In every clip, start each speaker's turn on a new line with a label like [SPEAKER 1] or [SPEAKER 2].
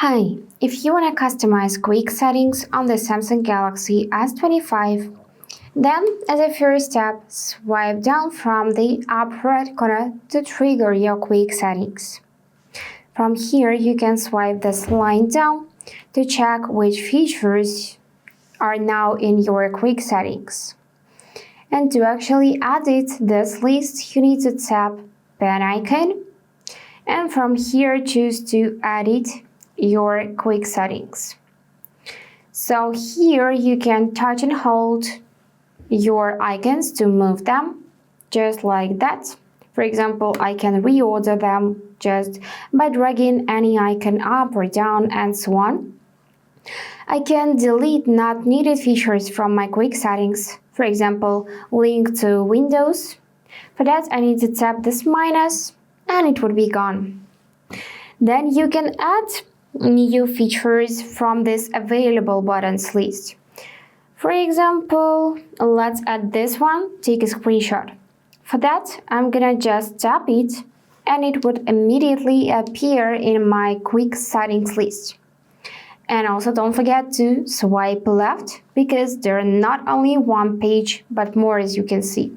[SPEAKER 1] Hi, if you want to customize quick settings on the Samsung Galaxy S25, then as a first step, swipe down from the upper right corner to trigger your quick settings. From here, you can swipe this line down to check which features are now in your quick settings. And to actually edit this list, you need to tap pen icon, and from here choose to edit your quick settings. So here you can touch and hold your icons to move them, just like that. For example, I can reorder them just by dragging any icon up or down and so on. I can delete not needed features from my quick settings, for example, link to Windows. For that, I need to tap this minus and it would be gone. Then you can add new features from this available buttons list. For example, let's add this one, take a screenshot. For that, I'm gonna just tap it and it would immediately appear in my quick settings list. And also don't forget to swipe left because there are not only one page but more, as you can see.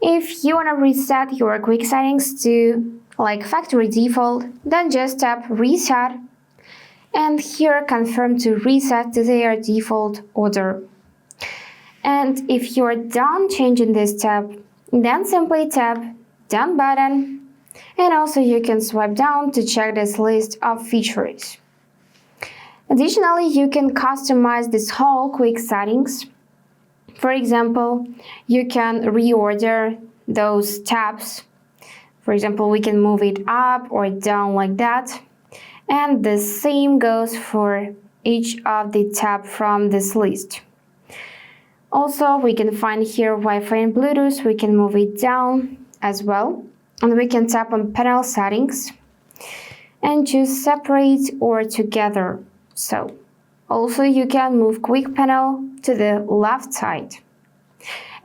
[SPEAKER 1] If you want to reset your quick settings to like factory default, then just tap reset and here confirm to reset to their default order. And if you're done changing this tab, then simply tap done button, and also you can swipe down to check this list of features. Additionally, you can customize this whole quick settings. For example, you can reorder those tabs. For example, we can move it up or down like that. And the same goes for each of the tabs from this list. Also, we can find here Wi-Fi and Bluetooth. We can move it down as well. And we can tap on panel settings and choose separate or together. So, also you can move quick panel to the left side.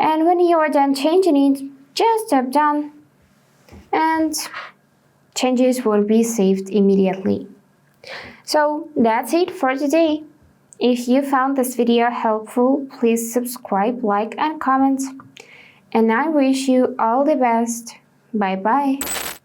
[SPEAKER 1] And when you are done changing it, just tap done and changes will be saved immediately. So that's it for today. If you found this video helpful, please subscribe, like and comment. And I wish you all the best. Bye bye.